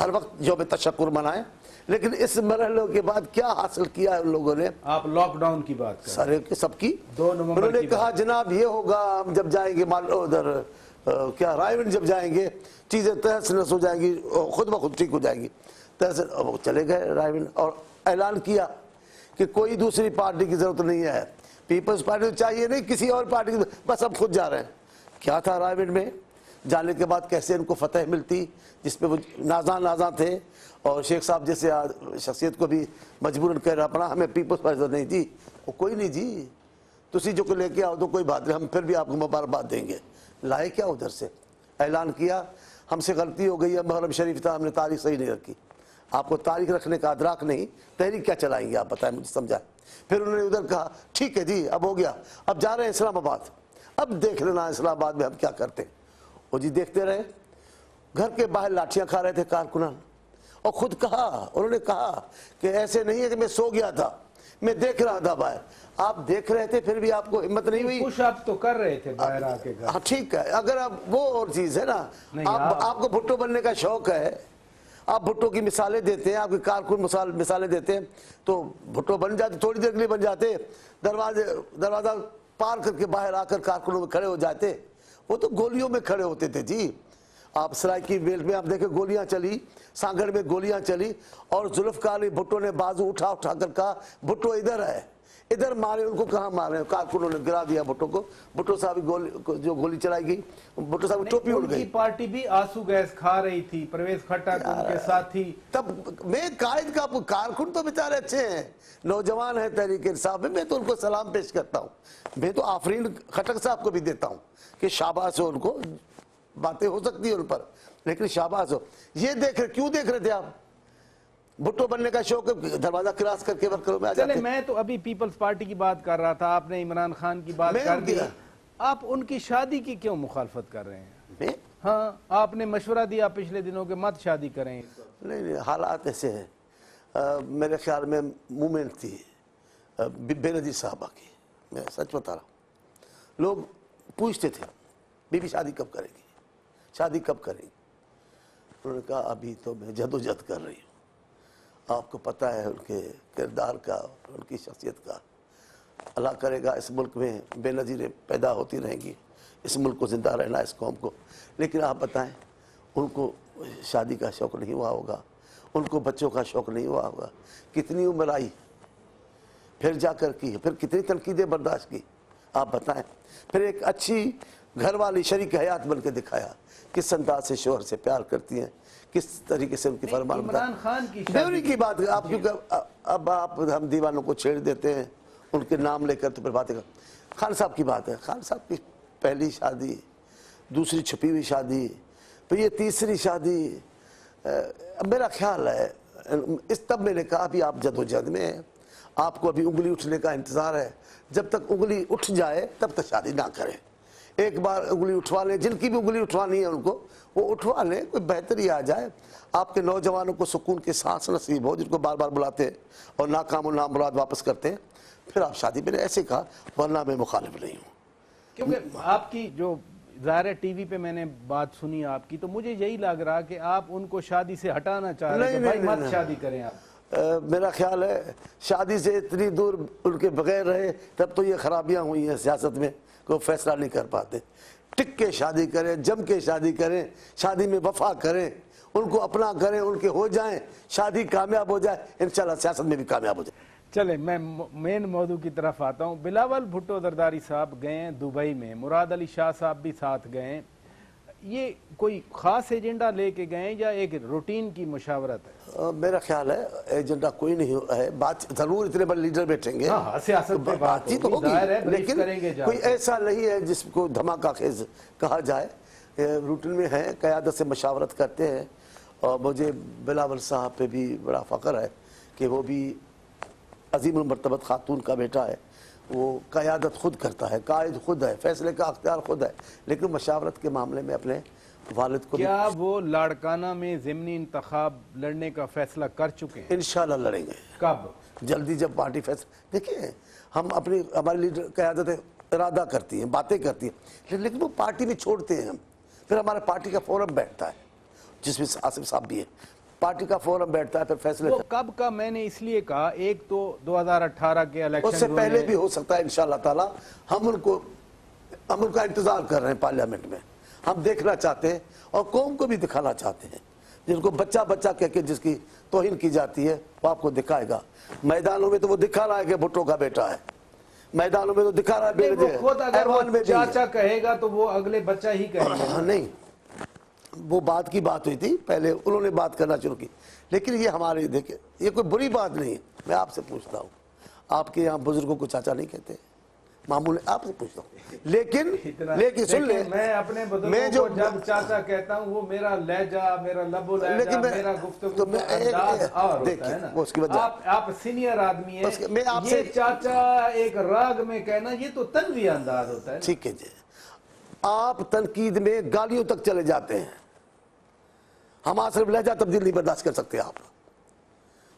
ہر وقت یوم تشکر منائیں، لیکن اس مرحلے کے بعد کیا حاصل کیا ہے ان لوگوں نے؟ آپ لاک ڈاؤن کی بات کریں، سارے کے سب کی 2 نومبر انہوں نے کی کہا جناب یہ ہوگا، ہم جب جائیں گے ادھر کیا رائے ونڈ جب جائیں گے چیزیں تہس نہس ہو جائیں گی، خود بخود ٹھیک ہو جائیں گی، تہس وہ چلے گئے رائے ونڈ، اور اعلان کیا کہ کوئی دوسری پارٹی کی ضرورت نہیں ہے، پیپلز پارٹی چاہیے نہیں کسی اور پارٹی کی، بس ہم خود جا رہے ہیں۔ کیا تھا رائے ونڈ میں؟ جانے کے بعد کیسے ان کو فتح ملتی، جس پہ وہ نازاں تھے، اور شیخ صاحب جیسے شخصیت کو بھی مجبوراً کہہ رہا اپنا ہمیں پیپلز پارٹی نہیں جی، وہ کوئی نہیں جی، تسی جو کو لے کے آؤ تو کوئی بات نہیں، ہم پھر بھی آپ کو مبارکباد دیں گے۔ لائے کیا ادھر سے؟ اعلان کیا ہم سے غلطی ہو گئی ہے، محرم شریف تھا، ہم نے تاریخ صحیح نہیں رکھی۔ آپ کو تاریخ رکھنے کا ادراک نہیں، تحریک کیا چلائیں گے آپ بتائیں مجھے، سمجھائیں۔ پھر انہوں نے ادھر کہا ٹھیک ہے جی اب ہو گیا، اب جا رہے ہیں اسلام آباد، اب دیکھ لینا اسلام آباد میں ہم کیا کرتے ہیں۔ وہ جی دیکھتے رہے، گھر کے باہر لاٹھیاں کھا رہے تھے کارکنان، اور خود کہا، انہوں نے کہا کہ ایسے نہیں ہے کہ میں سو گیا تھا، میں دیکھ رہا تھا باہر۔ آپ دیکھ رہے تھے پھر بھی آپ کو ہمت نہیں ہوئی؟ پش اپ تو کر رہے تھے باہر آ کے گھر۔ ہاں ٹھیک ہے، اگر آپ وہ اور چیز ہے نا، آپ کو بھٹو بننے کا شوق ہے، آپ بھٹو کی مثالیں دیتے ہیں، آپ کے کارکن مثالیں دیتے ہیں، تو بھٹو بن جاتے، تھوڑی دیر کے لیے بن جاتے، دروازہ پار کر کے باہر آ کر کارکنوں میں کھڑے ہو جاتے۔ وہ تو گولیوں میں کھڑے ہوتے تھے جی۔ آپ سرائکی ویل میں آپ دیکھیں گولیاں چلی، سانگڑ میں گولیاں چلی، اور ذوالفقار علی بھٹو نے بازو اٹھا کر کہا بھٹو ادھر ہے، ادھر مارے، ان کو کہاں مارے؟ کارکنوں نے گرا دیا بھٹو کو، بھٹو صاحب جو گولی چلائی گئی، بھٹو صاحب کی ٹوپی اڑ گئی۔ ان کی پارٹی بھی آنسو گیس کھا رہی تھی، پرویز کھٹک ان کے ساتھی۔ تب میں قائد کا کارکن تو بیچارے اچھے ہیں، نوجوان ہیں تحریک انصاف میں تو ان کو سلام پیش کرتا ہوں، میں تو آفرین کھٹک صاحب کو بھی دیتا ہوں کہ شاباش ہو، ان کو باتیں ہو سکتی ہیں ان پر، لیکن شاباش ہو۔ یہ کیوں دیکھ رہے تھے آپ؟ بھٹو بننے کا شوق ہے، دروازہ کراس کر کے ورکروں میں آ جاتے چلے میں تو ابھی پیپلز پارٹی کی بات کر رہا تھا، آپ نے عمران خان کی بات کر دی، آپ ان کی شادی کی کیوں مخالفت کر رہے ہیں؟ ہاں آپ نے مشورہ دیا پچھلے دنوں کہ مت شادی کریں۔ نہیں حالات ایسے ہیں، میرے خیال میں مومنٹ تھی بے نظیر صاحبہ کی، میں سچ بتا رہا ہوں، لوگ پوچھتے تھے بی بی شادی کب کرے گی، شادی کب کرے گی؟ انہوں نے کہا ابھی تو میں جدوجہد کر رہی ہوں۔ آپ کو پتہ ہے ان کے کردار کا، ان کی شخصیت کا، اللہ کرے گا اس ملک میں بے نظیریں پیدا ہوتی رہیں گی، اس ملک کو زندہ رہنا، اس قوم کو، لیکن آپ بتائیں ان کو شادی کا شوق نہیں ہوا ہوگا، ان کو بچوں کا شوق نہیں ہوا ہوگا، کتنی عمر آئی پھر جا کر کی، پھر کتنی تنقیدیں برداشت کی، آپ بتائیں، پھر ایک اچھی گھر والی شریک حیات بن کے دکھایا، کس انداز سے شوہر سے پیار کرتی ہیں، کس طریقے سے ان کی فرمان عمران خان کی بیوری کی بات، آپ کیونکہ اب آپ ہم دیوانوں کو چھیڑ دیتے ہیں ان کے نام لے کر، تو پھر باتیں کر۔ خان صاحب کی بات ہے، خان صاحب کی پہلی شادی، دوسری چھپی ہوئی شادی، پھر یہ تیسری شادی، میرا خیال ہے اس تب میں نے کہا ابھی آپ جدوجہد میں ہیں، آپ کو ابھی انگلی اٹھنے کا انتظار ہے، جب تک انگلی اٹھ جائے تب تک شادی نہ کریں۔ ایک بار انگلی اٹھوا لیں، جن کی بھی انگلی اٹھوانی ہے ان کو وہ اٹھوا لیں، کوئی بہتری آ جائے، آپ کے نوجوانوں کو سکون کے سانس نصیب ہو، جن کو بار بار بلاتے ہیں اور ناکام و نامراد واپس کرتے ہیں، پھر آپ شادی۔ میں نے ایسے کہا، ورنہ میں مخالف نہیں ہوں۔ کیونکہ آپ کی جو ظاہر ٹی وی پہ میں نے بات سنی آپ کی، تو مجھے یہی لگ رہا کہ آپ ان کو شادی سے ہٹانا چاہ رہے ہیں کہ بھائی مت شادی کریں آپ۔ میرا خیال ہے شادی سے اتنی دور ان کے بغیر رہے تب تو یہ خرابیاں ہوئی ہیں سیاست میں، کوئی فیصلہ نہیں کر پاتے۔ ٹک کے شادی کریں، جم کے شادی کریں، شادی میں وفا کریں، ان کو اپنا کریں، ان کے ہو جائیں، شادی کامیاب ہو جائے، انشاءاللہ سیاست میں بھی کامیاب ہو جائے۔ چلے میں مین موضوع کی طرف آتا ہوں۔ بلاول بھٹو زرداری صاحب گئے ہیں دبئی میں، مراد علی شاہ صاحب بھی ساتھ گئے ہیں، یہ کوئی خاص ایجنڈا لے کے گئے ہیں یا ایک روٹین کی مشاورت ہے؟ میرا خیال ہے ایجنڈا کوئی نہیں ہے، بات ضرور اتنے بڑے لیڈر بیٹھیں گے، ہاں سیاست پہ بات تو ہوگی، ظاہر ہے بریف لیکن کریں گے کوئی ایسا نہیں ہے جس کو دھماکہ خیز کہا جائے، روٹین میں ہیں، قیادت سے مشاورت کرتے ہیں، اور مجھے بلاول صاحب پہ بھی بڑا فخر ہے کہ وہ بھی عظیم المرتبت خاتون کا بیٹا ہے، وہ قیادت خود کرتا ہے، قائد خود ہے، فیصلے کا اختیار خود ہے، لیکن مشاورت کے معاملے میں اپنے والد کو کیا وہ لاڑکانہ میں ضمنی انتخاب لڑنے کا فیصلہ کر چکے ہیں؟ انشاءاللہ لڑیں گے، کب؟ جلدی، جب پارٹی فیصلہ، دیکھیں ہم ہماری لیڈر قیادت ارادہ کرتی ہیں، باتیں کرتی ہیں، لیکن وہ پارٹی میں چھوڑتے ہیں ہم، پھر ہمارا پارٹی کا فورم بیٹھتا ہے جس میں آصف صاحب بھی ہے، پارٹی کا فورم بیٹھتا ہے پھر فیصلے وہ کب کا میں نے اس لیے کہا، ایک تو 2018 کے الیکشن اس سے پہلے بھی ہو سکتا ہے انشاءاللہ تعالی. ہم ان کا انتظار کر رہے ہیں پارلیمنٹ میں. ہم دیکھنا چاہتے ہیں اور قوم کو بھی دکھانا چاہتے ہیں. جن کو بچہ بچہ کہہ کے جس کی توہین کی جاتی ہے وہ آپ کو دکھائے گا. میدانوں میں تو وہ دکھا رہا ہے کہ بھٹو کا بیٹا ہے. میدانوں میں تو دکھا رہا ہے وہ خود اگر وہ چاچا کہے گا تو وہ اگلے بچہ ہی کہیں گے. نہیں، وہ بات کی بات ہوئی تھی پہلے، انہوں نے بات کرنا شروع کی. لیکن یہ ہمارے دیکھیں یہ کوئی بری بات نہیں ہے. میں آپ سے پوچھتا ہوں، آپ کے یہاں بزرگوں کو چاچا نہیں کہتے؟ معمول آپ سے پوچھتا ہوں. لیکن سن لیں، میں اپنے بزرگوں کو جب چاچا کہتا ہوں وہ میرا لہجہ، میرا لب و لہجہ، میرا گفتگو کا انداز اور ہوتا ہے نا. آپ سینئر آدمی ہیں، یہ چاچا ایک راگ میں کہنا یہ تو طنزی انداز ہوتا ہے. ٹھیک ہے جی، آپ تنقید میں گالیوں تک چلے جاتے ہیں. ہم صرف لہجہ تبدیل نہیں برداشت کر سکتے. آپ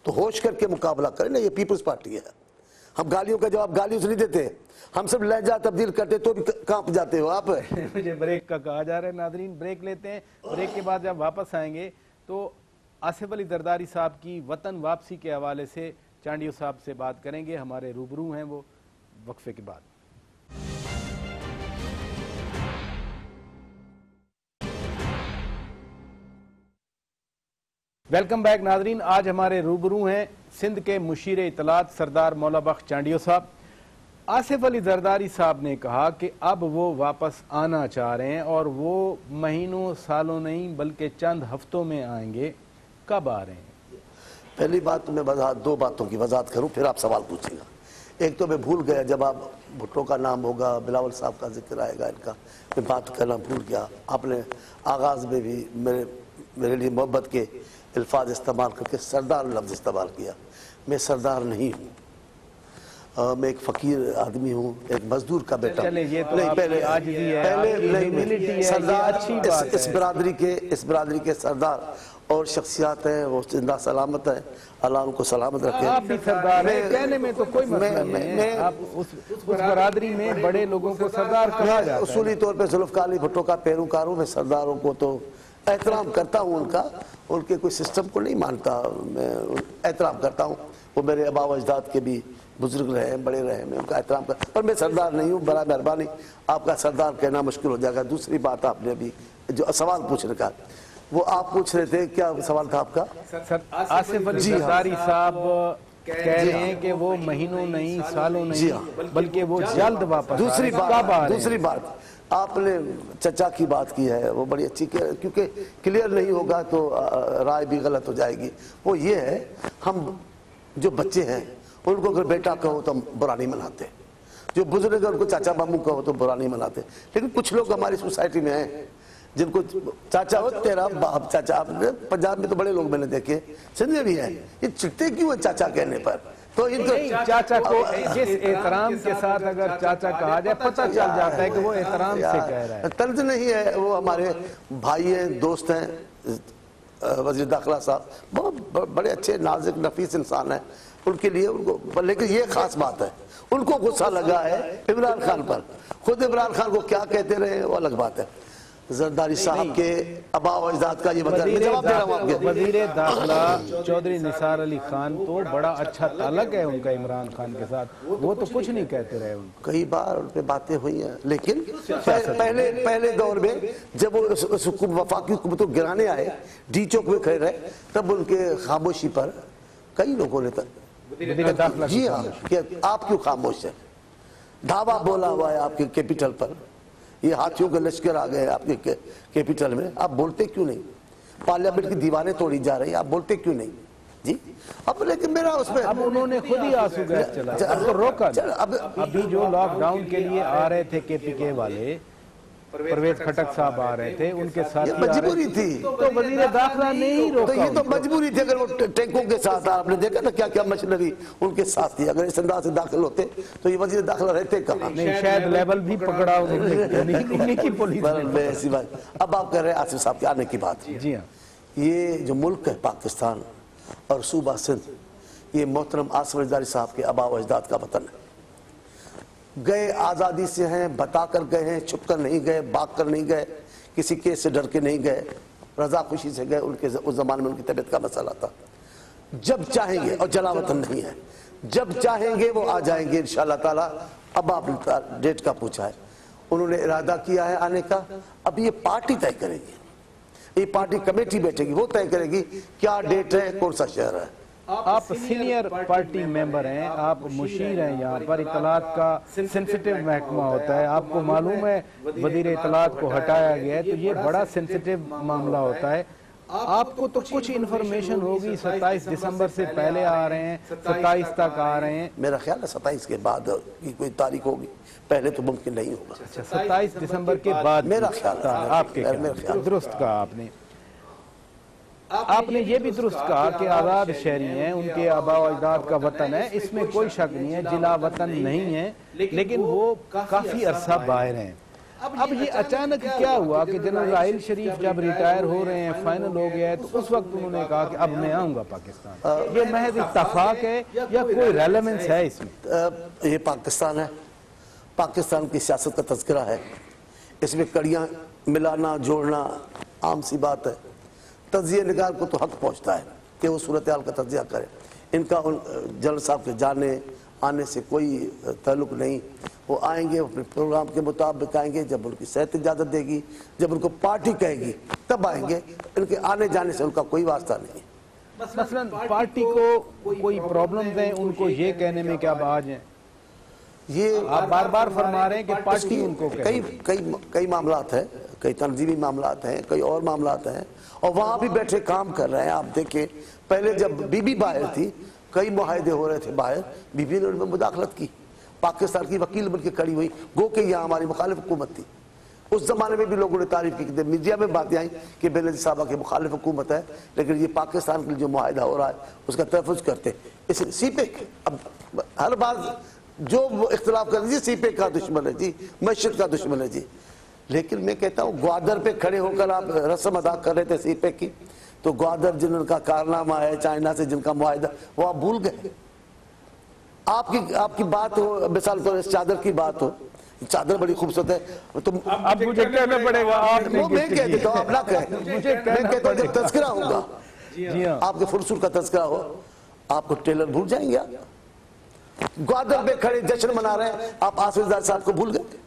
تو ہوش کر کے مقابلہ کریں نا. یہ پیپلز پارٹی ہے. ہم گالیوں کا جواب گالیوں سے نہیں دیتے. ہم سب لہجہ تبدیل کرتے تو بھی کانپ جاتے ہو آپ. مجھے بریک کا کہا جا رہا ہے. ناظرین بریک لیتے ہیں. بریک کے بعد جب واپس آئیں گے تو آصف علی زرداری صاحب کی وطن واپسی کے حوالے سے چانڈیو صاحب سے بات کریں گے. ہمارے روبرو ہیں وہ وقفے کے بعد. ویلکم بیک ناظرین. آج ہمارے روبرو ہیں سندھ کے مشیر اطلاعات سردار مولا بخش چانڈیو صاحب. آصف علی زرداری صاحب نے کہا کہ اب وہ واپس آنا چاہ رہے ہیں اور وہ مہینوں سالوں نہیں بلکہ چند ہفتوں میں آئیں گے. کب آ رہے ہیں؟ پہلی بات میں دو باتوں کی وضاحت کروں پھر آپ سوال پوچھیں گا. ایک تو میں بھول گیا، جب آپ بھٹو کا نام ہوگا، بلاول صاحب کا ذکر آئے گا، ان کا میں بات کرنا بھول گیا. آپ نے آغاز میں بھی میرے لیے محبت کے الفاظ استعمال کر کے سردار لفظ استعمال کیا. میں سردار نہیں ہوں. میں ایک فقیر آدمی ہوں، ایک مزدور کا بیٹا. اس برادری کے سردار اور شخصیات ہیں، وہ زندہ سلامت ہیں، اللہ ان کو سلامت رکھے. آپ بھی سردار ہیں، کہنے میں تو کوئی مسئلہ نہیں ہے. آپ اس برادری میں بڑے لوگوں کو سردار کہا جاتا ہے. اصولی طور پہ ذوالفقار علی بھٹو کا پیروکار ہوں. میں سرداروں کو تو احترام کرتا ہوں، ان کا، ان کے کوئی سسٹم کو نہیں مانتا. میں احترام کرتا ہوں. وہ میرے آبا و اجداد کے بھی بزرگ رہے ہیں، بڑے رہے ہیں، میں ان کا احترام کرتا ہوں. پر میں سردار نہیں ہوں. برائے مہربانی آپ کا سردار کہنا مشکل ہو جائے گا. دوسری بات آپ نے ابھی جو سوال پوچھنے کا، وہ آپ پوچھ رہے تھے، کیا سوال تھا آپ کا؟ آصف علی زرداری صاحب کہہ رہے ہیں کہ وہ مہینوں نہیں، سالوں نہیں، بلکہ وہ جلد واپس. دوسری بات آپ نے چچا کی بات کی ہے، وہ بڑی اچھی، کیونکہ کلیئر نہیں ہوگا تو رائے بھی غلط ہو جائے گی. وہ یہ ہے، ہم جو بچے ہیں ان کو اگر بیٹا کہو تو ہم برا نہیں مناتے. جو بزرگ ہیں ان کو چاچا ماموں کہو تو برا نہیں مناتے. لیکن کچھ لوگ ہماری سوسائٹی میں ہیں جن کو چاچا ہو، تیرا باپ چاچا. پنجاب میں تو بڑے لوگ میں نے دیکھے، سندھ میں بھی ہیں. یہ چڑھتے کیوں ہیں چاچا کہنے پر؟ تو ان کو چاچا کو جس احترام کے ساتھ اگر چاچا کہا جائے پتہ چل جاتا ہے کہ وہ احترام سے کہہ رہا ہے. طرز نہیں ہے. وہ ہمارے بھائی ہیں، دوست ہیں. وزیر داخلہ صاحب بہت بڑے اچھے نازک نفیس انسان ہیں. ان کے لیے ان کو، لیکن یہ خاص بات ہے، ان کو غصہ لگا ہے عمران خان پر. خود عمران خان کو کیا کہتے رہے وہ الگ بات ہے. زرداری صاحب کے آبا و اجداد کا یہ وزیر داخلہ چودھری نثار علی خان تو بڑا اچھا تعلق ہے ان کا عمران خان کے ساتھ. وہ تو کچھ نہیں کہتے رہے. ان کئی بار ان پہ باتیں ہوئی ہیں، لیکن پہلے دور میں جب وہ وفاقی حکومت کو گرانے آئے، ڈی چوک میں کھڑے رہے، تب ان کے خاموشی پر کئی لوگوں نے جی ہاں کہ آپ کیوں خاموش ہیں؟ دھاوا بولا ہوا ہے آپ کے کیپٹل پر. یہ ہاتھیوں کے لشکر آ گئے آپ کے کیپٹل میں، آپ بولتے کیوں نہیں؟ پارلیمنٹ کی دیواریں توڑی جا رہی ہیں، آپ بولتے کیوں نہیں؟ جی اب لیکن میرا اس میں اب انہوں نے خود ہی آنسو گیس چلا، اب تو روکا. ابھی جو لاک ڈاؤن کے لیے آ رہے تھے کے پی کے والے، پرویز کھٹک صاحب آ رہے تھے، ان کے ساتھ مجبوری تھی. تو وزیر داخلہ نے ہی روکا. تو یہ تو مجبوری تھی. اگر وہ ٹینکوں کے ساتھ آپ نے دیکھا نا کیا کیا مشینری ان کے ساتھ تھی. اگر اس انداز سے داخل ہوتے تو یہ وزیر داخلہ رہتے کہاں؟ نہیں، شاید لیبل بھی پکڑا انہیں کی پولیس. ایسی بات. اب آپ کہہ رہے ہیں آصف صاحب کے آنے کی بات. جی ہاں، یہ جو ملک ہے پاکستان اور صوبہ سندھ، یہ محترم آصف زرداری صاحب کے آبا و اجداد کا وطن ہے. گئے آزادی سے ہیں، بتا کر گئے ہیں، چھپ کر نہیں گئے، بھاگ کر نہیں گئے، کسی کیس سے ڈر کے نہیں گئے. رضا خوشی سے گئے. اس زمانے میں ان کی طبیعت کا مسئلہ تھا. جب چاہیں گے, اور جلا وطن نہیں ہے, جب چاہیں گے وہ آ جائیں گے انشاءاللہ تعالیٰ. اب آپ نے ڈیٹ کا پوچھا ہے, انہوں نے ارادہ کیا ہے آنے کا. اب یہ پارٹی طے کرے گی, یہ پارٹی کمیٹی بیٹھے گی, وہ طے کرے گی کیا ڈیٹ ہے, کون سا شہر ہے. آپ سینئر پارٹی ممبر ہیں, آپ مشیر ہیں, یہاں پر اطلاعات کا سینسیٹیو محکمہ ہوتا ہے. آپ کو معلوم ہے وزیر اطلاعات کو ہٹایا گیا ہے, تو یہ بڑا سینسیٹیو معاملہ ہوتا ہے. آپ کو تو کچھ انفارمیشن ہوگی, 27 دسمبر سے پہلے آ رہے ہیں, 27 تک آ رہے ہیں. میرا خیال ہے 27 کے بعد کی کوئی تاریخ ہوگی, پہلے تو ممکن نہیں ہوگا. 27 دسمبر کے بعد میرا خیال ہے, آپ کے خیال درست کہا آپ نے. آپ نے یہ بھی درست کہا کہ آزاد شہری ہیں, ان کے آباء و اجداد کا وطن ہے, اس میں کوئی شک نہیں ہے, جلا وطن نہیں ہے, لیکن وہ کافی عرصہ باہر ہیں. اب یہ اچانک کیا ہوا کہ جنرل راحیل شریف جب ریٹائر ہو رہے ہیں, فائنل ہو گیا ہے, تو اس وقت انہوں نے کہا کہ اب میں آؤں گا پاکستان. یہ محض اتفاق ہے یا کوئی ریلیونس ہے اس میں؟ یہ پاکستان ہے, پاکستان کی سیاست کا تذکرہ ہے, اس میں کڑیاں ملانا جوڑنا عام سی بات ہے. تجزیہ نگار کو تو حق پہنچتا ہے کہ وہ صورتحال کا تجزیہ کرے. ان کا جنرل صاحب کے جانے آنے سے کوئی تعلق نہیں. وہ آئیں گے اپنے پروگرام کے مطابق آئیں گے, جب ان کی صحت اجازت دے گی, جب ان کو پارٹی کہے گی تب آئیں گے. ان کے آنے جانے سے ان کا کوئی واسطہ نہیں ہے. مثلا پارٹی کو کوئی پرابلمز ہیں ان کو یہ کہنے میں کہ اب آ جائیں؟ یہ آپ بار بار فرما رہے ہیں کہ پارٹی ان کو کئی معاملات ہیں, کئی تنظیمی معاملات ہیں, کئی اور معاملات ہیں, اور وہاں بھی بیٹھے کام کر رہے ہیں. آپ دیکھیں پہلے جب بی بی باہر تھی, کئی معاہدے ہو رہے تھے باہر, بی بی نے ان میں مداخلت کی, پاکستان کی وکیل بن کے کھڑی ہوئی, گو کہ یہاں ہماری مخالف حکومت تھی. اس زمانے میں بھی لوگوں نے تعریف کی, میڈیا میں باتیں آئیں کہ بینظیر صاحبہ کی مخالف حکومت ہے, لیکن یہ پاکستان کے لیے جو معاہدہ ہو رہا ہے اس کا تحفظ کرتے. اس سی پیک اب ہر بار جو اختلاف کر دیجیے, سی پیک کا دشمن ہے جی, معیشت کا دشمن ہے جی. لیکن میں کہتا ہوں گوادر پہ کھڑے ہو کر آپ رسم ادا کر رہے تھے سی پیک کی, تو گوادر جن کا کارنامہ ہے چائنا سے جن کا معاہدہ, وہ آپ بھول گئے. آپ کی بات ہو, مثال طور اس چادر کی بات ہو, چادر بڑی خوبصورت ہے, تو اب مجھے کہنا پڑے گا, وہ میں کہہ دیتا ہوں, آپ نہ کہیں. میں کہتا ہوں جب تذکرہ ہوگا, آپ کے فرسور کا تذکرہ ہو, آپ کو ٹیلر بھول جائیں گے. گوادر پہ کھڑے جشن منا رہے ہیں, آپ آصف زادہ صاحب کو بھول گئے.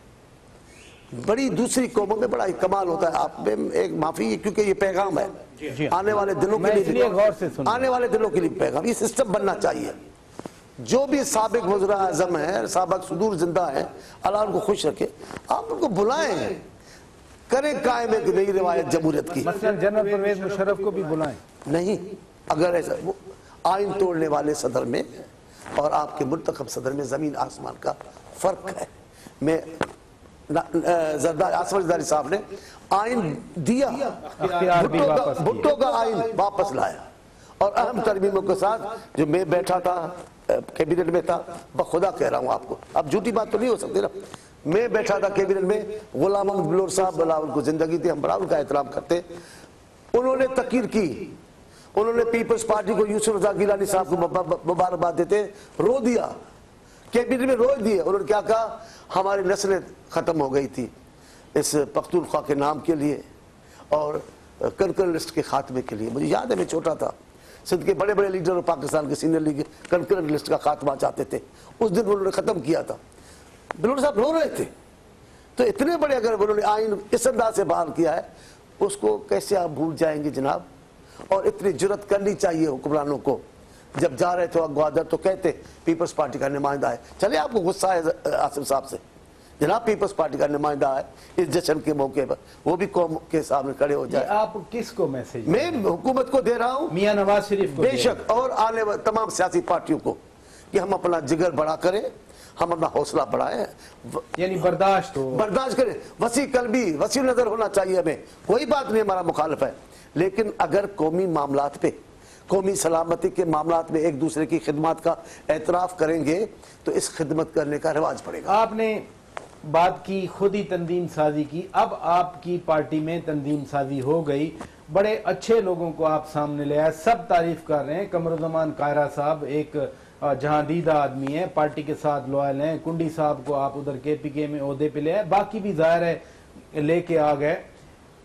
بڑی دوسری قوموں میں بڑا کمال ہوتا ہے. آپ میں ایک معافی, کیونکہ یہ پیغام ہے آنے والے دنوں کے لیے, آنے والے دنوں کے لیے پیغام, یہ سسٹم بننا چاہیے. جو بھی سابق وزراء اعظم ہیں, سابق صدور زندہ ہیں, اللہ ان کو خوش رکھے, آپ ان کو بلائیں, کریں قائم ایک نئی روایت جمہوریت کی. مثلا جنرل پرویز مشرف کو بھی بلائیں. نہیں, اگر ایسا آئین توڑنے والے صدر میں اور آپ کے منتخب صدر میں زمین آسمان کا فرق ہے. میں آصف زرداری صاحب نے آئین دیا, بھٹو کا آئین واپس لایا, اور اہم ترمیموں کے ساتھ. جو میں بیٹھا تھا کیبنٹ میں تھا, بخدا کہہ رہا ہوں آپ کو, اب جھوٹی بات تو نہیں ہو سکتی نا, میں بیٹھا تھا کیبنٹ میں. غلام احمد بلور صاحب, بلاول کو زندگی تھی, ہم بڑا ان کا احترام کرتے, انہوں نے تقریر کی, انہوں نے پیپلز پارٹی کو یوسف رضا گیلانی صاحب کو مبارکباد دیتے رو دیا, کیبنٹ میں رو دیے. انہوں نے کیا کہا, ہماری نسلیں ختم ہو گئی تھی اس پختونخوا کے نام کے لیے اور کنکر لسٹ کے خاتمے کے لیے. مجھے یاد ہے میں چھوٹا تھا, سندھ کے بڑے بڑے لیڈر اور پاکستان کے سینئر لیگ کنکر لسٹ کا خاتمہ چاہتے تھے. اس دن انہوں نے ختم کیا تھا. بلور صاحب رو رہے تھے. تو اتنے بڑے اگر انہوں نے آئین اس انداز سے بحال کیا ہے, اس کو کیسے آپ بھول جائیں گے جناب. اور اتنی جرت کرنی چاہیے حکمرانوں کو. جب جا رہے تھے گوادر تو کہتے پیپلز پارٹی کا نمائندہ ہے. چلے آپ کو غصہ ہے آصف صاحب سے, جناب پیپلز پارٹی کا نمائندہ ہے اس جشن کے موقع پر, وہ بھی قوم کے سامنے کھڑے ہو جائے. آپ کس کو میسج؟ میں حکومت کو دے رہا ہوں, میاں نواز شریف کو بے شک, اور آنے والے تمام سیاسی پارٹیوں کو, کہ ہم اپنا جگر بڑا کریں, ہم اپنا حوصلہ بڑھائیں, یعنی برداشت کریں, وسیع قلبی وسیع نظر ہونا چاہیے ہمیں. کوئی بات نہیں ہمارا مخالف ہے, لیکن اگر قومی معاملات پہ, قومی سلامتی کے معاملات میں ایک دوسرے کی خدمات کا اعتراف کریں گے تو اس خدمت کرنے کا رواج پڑے گا. آپ نے بات کی خود ہی تنظیم سازی کی, اب آپ کی پارٹی میں تنظیم سازی ہو گئی, بڑے اچھے لوگوں کو آپ سامنے لے آئے, سب تعریف کر رہے ہیں. قمرالزمان قاہرہ صاحب ایک جہاں دیدہ آدمی ہے, پارٹی کے ساتھ لوائل ہیں. کنڈی صاحب کو آپ ادھر کے پی کے میں عہدے پہ لے آئے, باقی بھی ظاہر ہے لے کے آ گئے.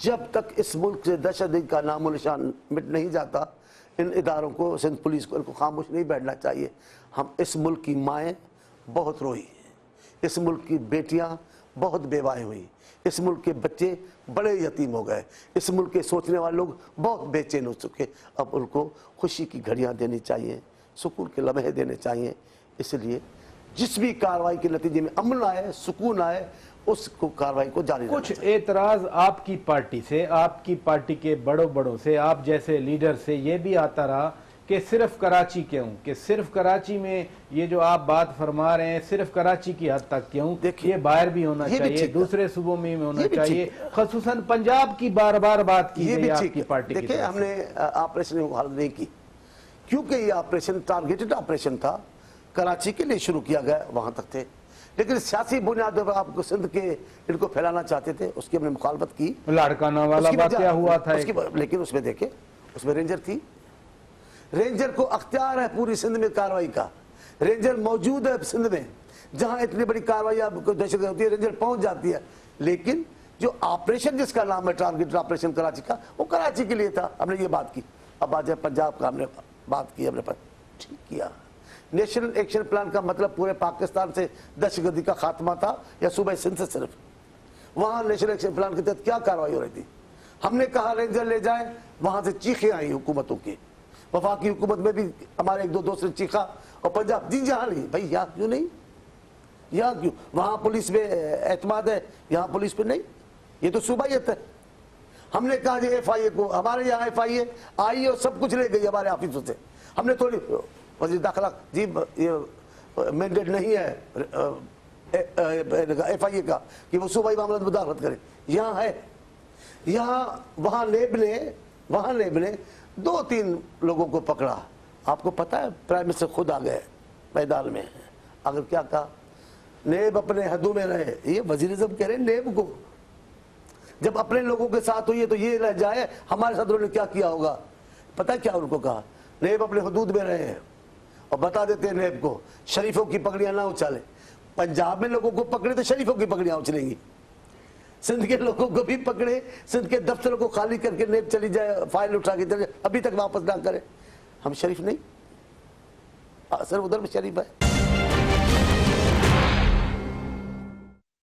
جب تک اس ملک سے دہشت گردی کا نام و نشان مٹ نہیں جاتا ان اداروں کو، سندھ پولیس کو، ان کو خاموش نہیں بیٹھنا چاہیے. ہم اس ملک کی مائیں بہت روئی، اس ملک کی بیٹیاں بہت بیوائیں ہوئیں، اس ملک کے بچے بڑے یتیم ہو گئے، اس ملک کے سوچنے والے لوگ بہت بے چین ہو چکے. اب ان کو خوشی کی گھڑیاں دینی چاہیے، سکون کے لمحے دینے چاہیے. اس لیے جس بھی کارروائی کے نتیجے میں امن آئے، سکون آئے، اس کو کارروائی کو جاری رکھنا کچھ اعتراض آپ کی پارٹی سے، آپ کی پارٹی کے بڑوں سے، آپ جیسے لیڈر سے یہ بھی آتا رہا کہ صرف کراچی کیوں، کہ صرف کراچی میں یہ جو آپ بات فرما رہے ہیں صرف کراچی کی حد تک کیوں، یہ باہر بھی ہونا چاہیے، دوسرے صوبوں میں ہونا چاہیے، خصوصاً پنجاب کی بار بار بات کی گئی آپ کی پارٹی کی دیکھیں طرف ہم نے آپریشن کو حل نہیں کی کیونکہ یہ آپریشن ٹارگیٹڈ آپریشن تھا، کراچی کے لیے شروع کیا گیا، وہاں تک تھے، لیکن سیاسی بنیادوں پر آپ کو سندھ کے ان کو پھیلانا چاہتے تھے، اس کی ہم نے مخالفت کی. لاڑکانہ والا واقعہ ہوا تھا، لیکن اس میں دیکھیں اس میں رینجر تھی، رینجر کو اختیار ہے پوری سندھ میں کارروائی کا، رینجر موجود ہے سندھ میں، جہاں اتنی بڑی کارروائی دہشت گردی ہوتی ہے رینجر پہنچ جاتی ہے. لیکن جو آپریشن جس کا نام ہے ٹارگیٹ آپریشن کراچی کا، وہ کراچی کے لیے تھا، ہم نے یہ بات کی. اب آج پنجاب کا ہم نے بات کی، ہم نے ٹھیک کیا. نیشنل ایکشن پلان کا مطلب پورے پاکستان سے دہشت گردی کا خاتمہ تھا یا صوبہ سندھ سے صرف؟ وہاں نیشنل ایکشن پلان کے تحت کیا کارروائی ہو رہی تھی؟ ہم نے کہا رینجر لے جائیں، وہاں سے چیخیں آئی حکومتوں کی، وفاقی حکومت میں بھی ہمارے ایک دو دوست نے چیخا، اور پنجاب جی جہاں نہیں بھائی، یہاں کیوں نہیں، یہاں کیوں؟ وہاں پولیس پہ اعتماد ہے، یہاں پولیس پہ نہیں، یہ تو صوبائیت ہے. ہم نے کہا جی ایف آئی اے کو، ہمارے یہاں ایف آئی اے آئی اور سب کچھ لے گئی ہمارے آفیسوں سے. ہم نے تھوڑی وزیر داخلہ جی یہ مینڈیٹ نہیں ہے ایف آئی اے کا کہ وہ صوبائی معاملات میں مداخلت کرے، یہاں ہے. یہاں وہاں نیب نے 2-3 لوگوں کو پکڑا. آپ کو پتا ہے پرائم منسٹر خود آ گئے میدان میں، اگر کیا کہا نیب اپنے حدوں میں رہے. یہ وزیر اعظم کہہ رہے ہیں نیب کو، جب اپنے لوگوں کے ساتھ ہوئی ہے تو یہ رہ جائے ہمارے صدروں نے کیا کیا ہوگا. پتہ کیا ان کو کہا، نیب اپنے حدود میں رہے، اور بتا دیتے ہیں نیب کو شریفوں کی پگڑیاں نہ اچھالے. پنجاب میں لوگوں کو پکڑے تو شریفوں کی پگڑیاں اچھلیں گی، سندھ کے لوگوں کو بھی پکڑے، سندھ کے دفتروں کو خالی کر کے نیب چلی جائے، فائل اٹھا کے چلے جائے، ابھی تک واپس نہ کرے. ہم شریف نہیں، اصل ادھر میں شریف ہے.